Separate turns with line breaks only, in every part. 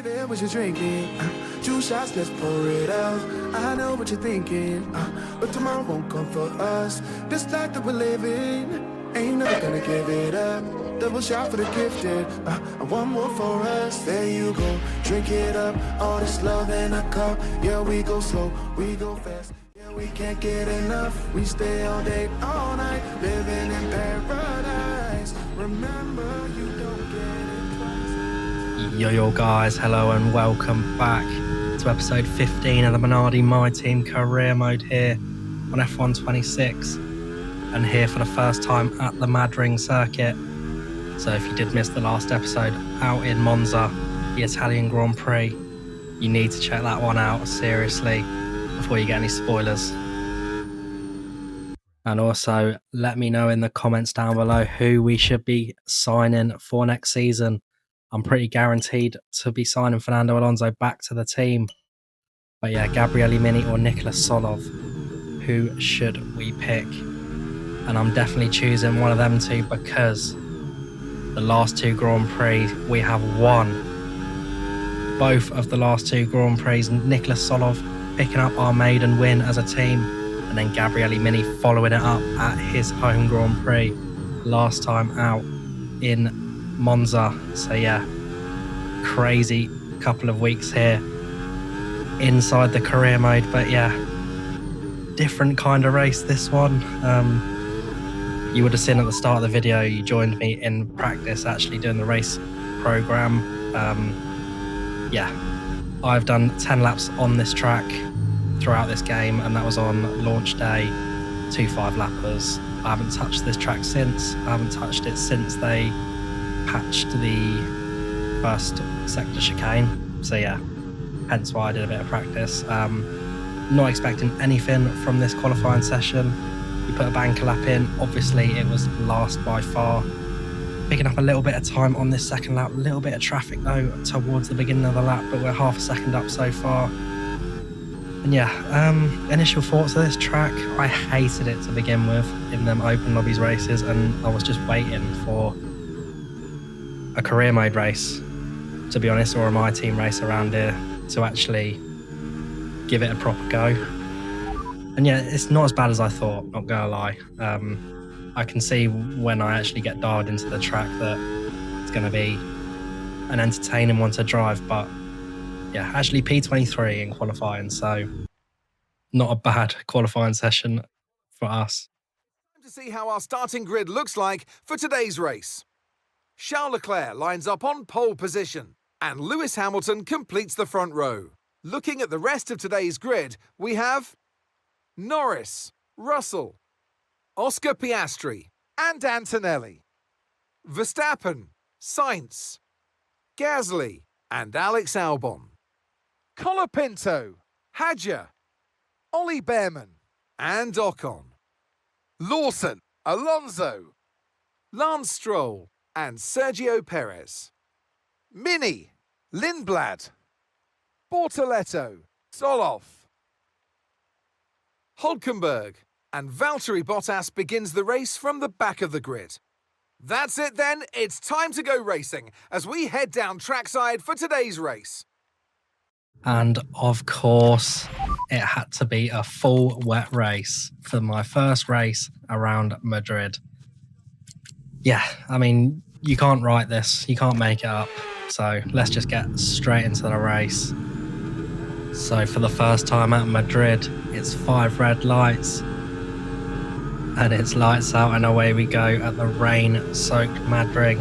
there what you're drinking. 2 shots, let's pour it out. I know what you're thinking, but tomorrow won't come for us. This life that we're living, ain't never gonna give it up. Double shot for the gifted, and one more for us. There you go, drink it up. All this love in a cup. Yeah, we go slow, we go fast. Yeah, we can't get enough. We stay all day, all night, living in paradise. Remember, you don't get it twice.
Yo guys, hello and welcome back to episode 15 of the Minardi My Team career mode here on F1 26, and here for the first time at the Madrid circuit. So if you did miss the last episode out in Monza, the Italian Grand Prix, you need to check that one out seriously before you get any spoilers. And also let me know in the comments down below who we should be signing for next season. I'm pretty guaranteed to be signing Fernando Alonso back to the team. But yeah, Gabriele Mini or Nicolas Solov, who should we pick? And I'm definitely choosing one of them two because the last 2 Grand Prix we have won. Both of the last 2 Grand Prix, Nicolas Solov picking up our maiden win as a team, and then Gabriele Mini following it up at his home Grand Prix last time out in Monza. So yeah, crazy couple of weeks here inside the career mode, but yeah, different kind of race this one. You would have seen at the start of the video, you joined me in practice actually doing the race program. Yeah, I've done 10 laps on this track throughout this game, and that was on launch day, 2 5-lappers. I haven't touched this track since. I haven't touched it since they patched the first sector chicane. So yeah, hence why I did a bit of practice. Not expecting anything from this qualifying session. We put a banker lap in. Obviously, it was last by far. Picking up a little bit of time on this second lap. A little bit of traffic, though, towards the beginning of the lap, but we're half a second up so far. And yeah, initial thoughts of this track. I hated it to begin with in them open lobbies races, and I was just waiting for a career mode race, to be honest, or a My Team race around here to actually give it a proper go. And yeah, it's not as bad as I thought, not gonna lie. I can see when I actually get dialed into the track that it's gonna be an entertaining one to drive, but yeah, actually P23 in qualifying, so not a bad qualifying session for us.
Time to see how our starting grid looks like for today's race. Charles Leclerc lines up on pole position, and Lewis Hamilton completes the front row. Looking at the rest of today's grid, we have Norris, Russell, Oscar Piastri, and Antonelli, Verstappen, Sainz, Gasly, and Alex Albon, Colapinto, Hadjar, Ollie Behrman, and Ocon, Lawson, Alonso, Lance Stroll, and Sergio Perez, Mini, Lindblad, Bortoletto, Solov, Hülkenberg, and Valtteri Bottas begins the race from the back of the grid. That's it then, it's time to go racing as we head down trackside for today's race.
And of course, it had to be a full wet race for my first race around Madrid. Yeah, I mean, you can't write this, you can't make it up. So let's just get straight into the race. So for the first time at Madrid, it's 5 red lights. And it's lights out and away we go at the rain-soaked Madrid.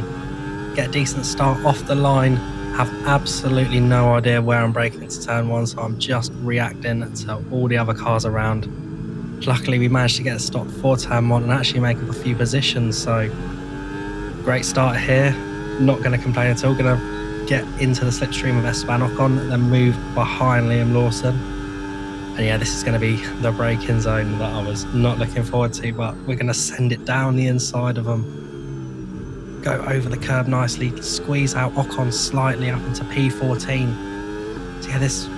Get a decent start off the line. Have absolutely no idea where I'm braking into turn 1, so I'm just reacting to all the other cars around. Luckily, we managed to get a stop for turn 1 and actually make up a few positions, so great start here. Not going to complain at all. Going to get into the slipstream of Esteban Ocon, then move behind Liam Lawson. And yeah, this is going to be the braking zone that I was not looking forward to, but we're going to send it down the inside of them. Go over the curb nicely, squeeze out Ocon slightly up into P14. So yeah, this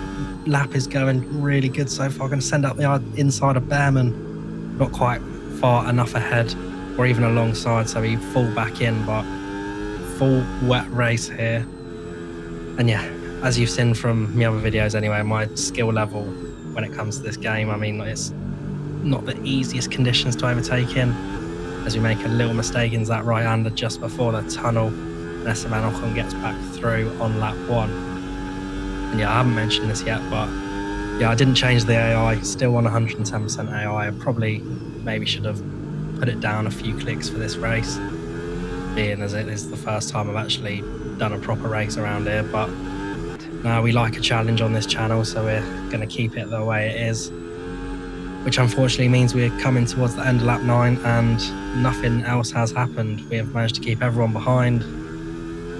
lap is going really good so far. Going to send up the inside of Behrman. Not quite far enough ahead or even alongside, so we fall back in, but full wet race here. And yeah, as you've seen from my other videos anyway, my skill level when it comes to this game, I mean, it's not the easiest conditions to overtake in, as we make a little mistake in that right-hander just before the tunnel, and Esteban Ocon gets back through on lap 1. And yeah, I haven't mentioned this yet, but yeah, I didn't change the AI, still on 110% AI. I probably maybe should have put it down a few clicks for this race, being as it is the first time I've actually done a proper race around here. But now we like a challenge on this channel, so we're going to keep it the way it is, which unfortunately means we're coming towards the end of lap 9 and nothing else has happened. We have managed to keep everyone behind,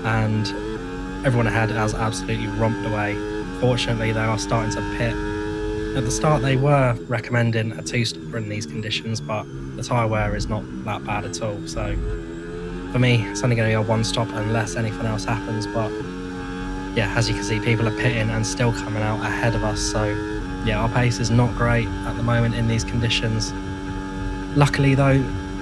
and everyone ahead has absolutely romped away. Fortunately, they are starting to pit. At the start, they were recommending a 2-stopper in these conditions, but the tyre wear is not that bad at all. So for me, it's only going to be a 1-stop unless anything else happens. But yeah, as you can see, people are pitting and still coming out ahead of us. So yeah, our pace is not great at the moment in these conditions. Luckily though,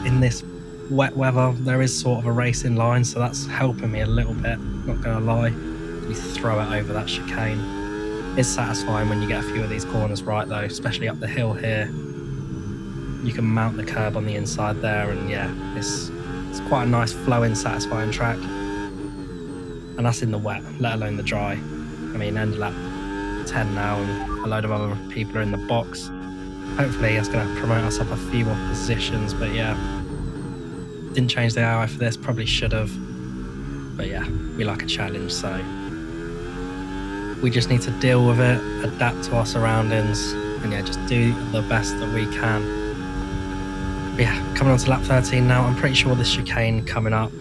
in this wet weather, there is sort of a racing line, so that's helping me a little bit, not going to lie. We throw it over that chicane. It's satisfying when you get a few of these corners right though, especially up the hill here. You can mount the curb on the inside there, and yeah, it's quite a nice flowing, satisfying track. And that's in the wet, let alone the dry. I mean, end of lap 10 now, and a load of other people are in the box. Hopefully that's going to promote us up a few more positions, but yeah, didn't change the AI for this, probably should have. But yeah, we like a challenge, so we just need to deal with it, adapt to our surroundings, and yeah, just do the best that we can. But yeah, coming on to lap 13 now, I'm pretty sure this chicane coming up,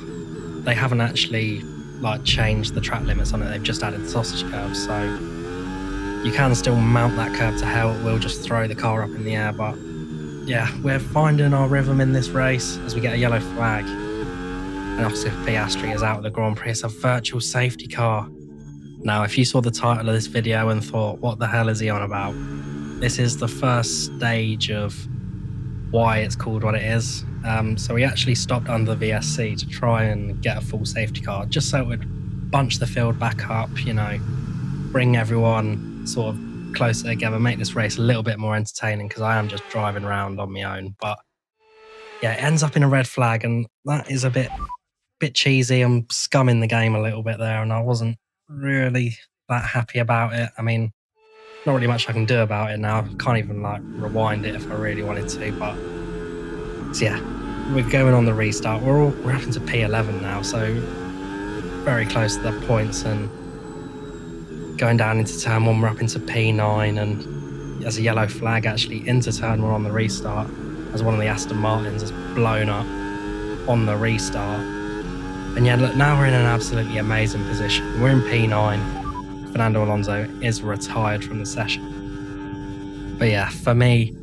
they haven't actually like changed the track limits on it, they've just added sausage curves, so you can still mount that curve to hell, it will just throw the car up in the air. But yeah, we're finding our rhythm in this race as we get a yellow flag. And obviously Piastri is out of the Grand Prix, it's a virtual safety car. Now, if you saw the title of this video and thought, what the hell is he on about? This is the first stage of why it's called what it is. So we actually stopped under the VSC to try and get a full safety car, just so it would bunch the field back up, you know, bring everyone sort of closer together, make this race a little bit more entertaining, because I am just driving around on my own. But yeah, it ends up in a red flag, and that is a bit cheesy. I'm scumming the game a little bit there, and I wasn't really that happy about it. I mean, not really much I can do about it now. I can't even like rewind it if I really wanted to. But so yeah, we're going on the restart. We're up into P11 now, so very close to the points, and going down into turn 1, we're up into P9, and there's a yellow flag actually into turn 1 on the restart, as one of the Aston Martins has blown up on the restart. And yeah, look, now we're in an absolutely amazing position. We're in P9. Fernando Alonso is retired from the session. But yeah, for me,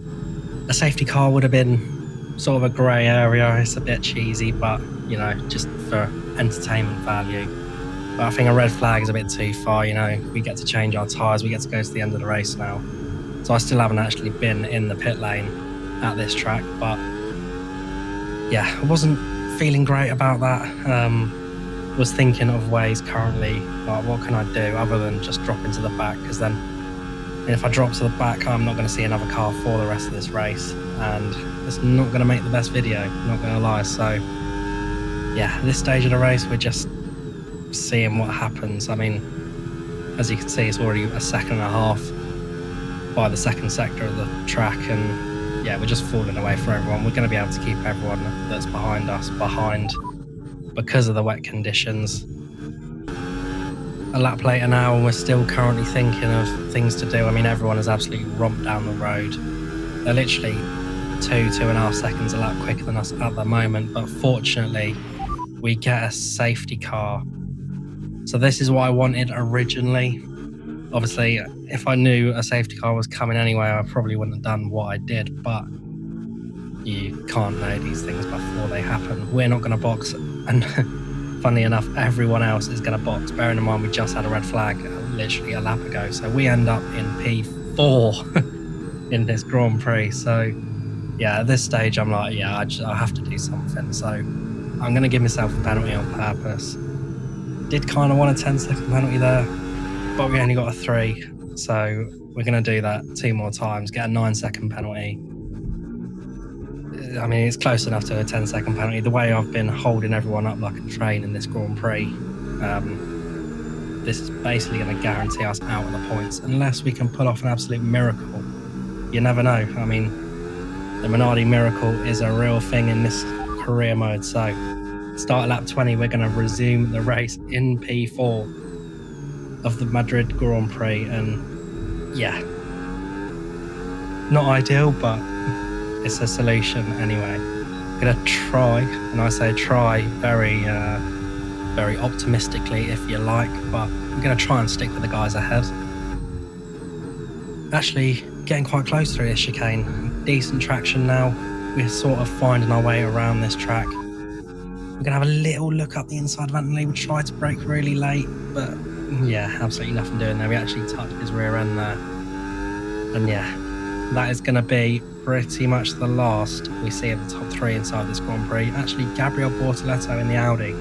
a safety car would have been sort of a grey area. It's a bit cheesy, but you know, just for entertainment value. But I think a red flag is a bit too far, you know. We get to change our tyres, we get to go to the end of the race now. So I still haven't actually been in the pit lane at this track, but yeah, I wasn't feeling great about that. Was thinking of ways currently, like what can I do other than just drop into the back, because then if I drop to the back, I'm not going to see another car for the rest of this race, and it's not going to make the best video, not going to lie. So yeah, at this stage of the race, we're just seeing what happens. I mean, as you can see, it's already a second and a half by the second sector of the track, and yeah, we're just falling away for everyone. We're going to be able to keep everyone that's behind us behind because of the wet conditions. A lap later now, and we're still currently thinking of things to do. I mean, everyone has absolutely romped down the road. They're literally 2.5 seconds a lap quicker than us at the moment, but fortunately we get a safety car. So this is what I wanted originally. Obviously, if I knew a safety car was coming anyway, I probably wouldn't have done what I did, but you can't know these things before they happen. We're not going to box, and funnily enough, everyone else is going to box. Bearing in mind, we just had a red flag literally a lap ago, so we end up in P4 in this Grand Prix. So yeah, at this stage, I'm like, yeah, I have to do something. So I'm going to give myself a penalty on purpose. Did kind of want a 10-second penalty there, but we only got a 3. So we're going to do that 2 more times, get a 9-second penalty. I mean, it's close enough to a 10-second penalty. The way I've been holding everyone up like a train in this Grand Prix, this is basically going to guarantee us out of the points unless we can pull off an absolute miracle. You never know. I mean, the Minardi miracle is a real thing in this career mode. So start at lap 20, we're going to resume the race in P4 of the Madrid Grand Prix. And yeah, not ideal, but it's a solution anyway. I'm going to try, and I say try very optimistically if you like, but I'm going to try and stick with the guys ahead. Actually getting quite close through this chicane. Decent traction now. We're sort of finding our way around this track. We're going to have a little look up the inside of Anthony. We'll try to brake really late, but yeah, absolutely nothing doing there. We actually touched his rear end there. And yeah, that is going to be pretty much the last we see of the top 3 inside this Grand Prix. Actually, Gabriel Bortoletto in the Audi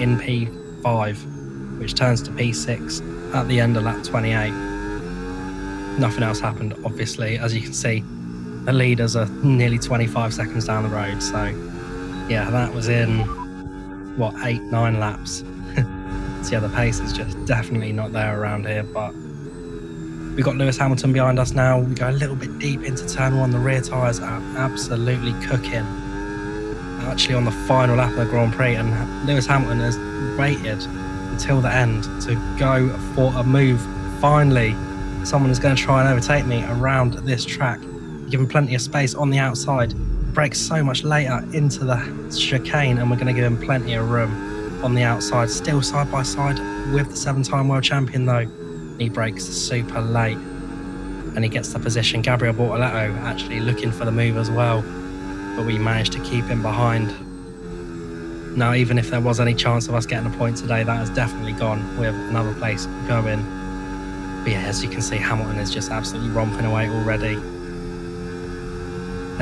in P5, which turns to P6 at the end of lap 28. Nothing else happened, obviously. As you can see, the leaders are nearly 25 seconds down the road. So yeah, that was in, what, 8-9 laps. So yeah, the pace is just definitely not there around here, but we've got Lewis Hamilton behind us now. We go a little bit deep into turn 1. The rear tyres are absolutely cooking. Actually on the final lap of the Grand Prix, and Lewis Hamilton has waited until the end to go for a move. Finally, someone is going to try and overtake me around this track. Give him plenty of space on the outside. Brakes so much later into the chicane, and we're going to give him plenty of room on the outside. Still side by side with the 7-time world champion though. He brakes super late and he gets the position. Gabriel Bortoletto actually looking for the move as well, but we managed to keep him behind. Now, even if there was any chance of us getting a point today, that has definitely gone with another place going. But yeah, as you can see, Hamilton is just absolutely romping away already.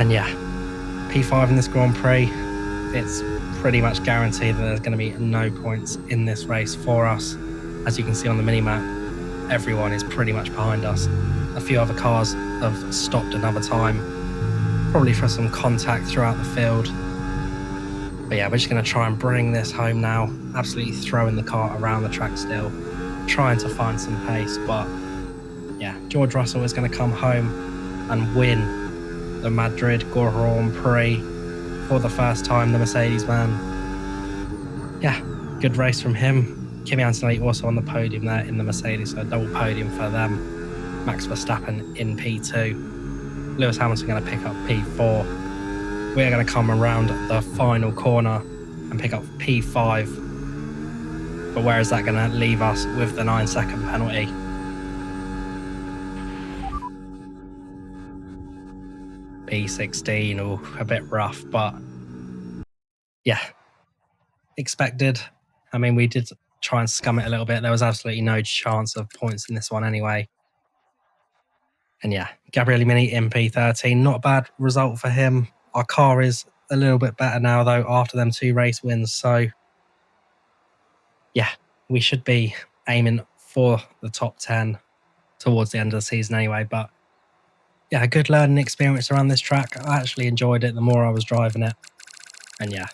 And yeah, P5 in this Grand Prix, it's pretty much guaranteed that there's going to be no points in this race for us. As you can see on the mini-map, everyone is pretty much behind us. A few other cars have stopped another time, probably for some contact throughout the field. But yeah, we're just going to try and bring this home now. Absolutely throwing the car around the track still, trying to find some pace. But yeah, George Russell is going to come home and win the Madrid Grand Prix for the first time, the Mercedes man. Yeah, good race from him. Kimi Antonelli also on the podium there in the Mercedes, so a double podium for them. Max Verstappen in P2. Lewis Hamilton going to pick up P4. We're going to come around the final corner and pick up P5. But where is that going to leave us with the 9-second penalty? P16, oh, a bit rough, but yeah, expected. I mean, we did try and scum it a little bit. There was absolutely no chance of points in this one anyway. And yeah, Gabriele Mini in P13, not a bad result for him. Our car is a little bit better now though after them 2 race wins. So yeah, we should be aiming for the top 10 towards the end of the season anyway. But yeah, a good learning experience around this track. I actually enjoyed it the more I was driving it. And yeah,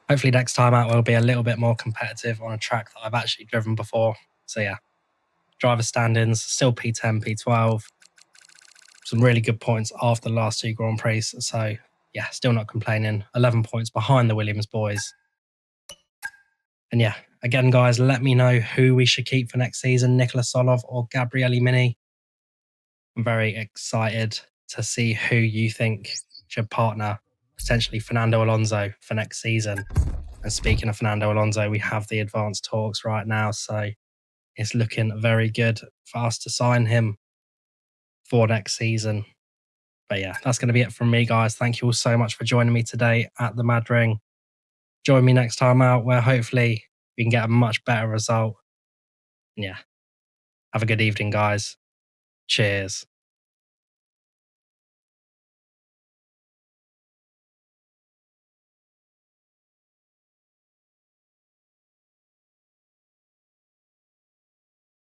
hopefully next time out we'll be a little bit more competitive on a track that I've actually driven before. So yeah, driver standings, still P10, P12. Some really good points after the last 2 Grand Prix. So yeah, still not complaining. 11 points behind the Williams boys. And yeah, again, guys, let me know who we should keep for next season, Nicola Solov or Gabriele Mini. I'm very excited to see who you think should partner potentially Fernando Alonso for next season. And speaking of Fernando Alonso, we have the advanced talks right now, so it's looking very good for us to sign him for next season. But yeah, that's going to be it from me, guys. Thank you all so much for joining me today at the Mad Ring. Join me next time out where hopefully we can get a much better result. And yeah, have a good evening, guys. Cheers.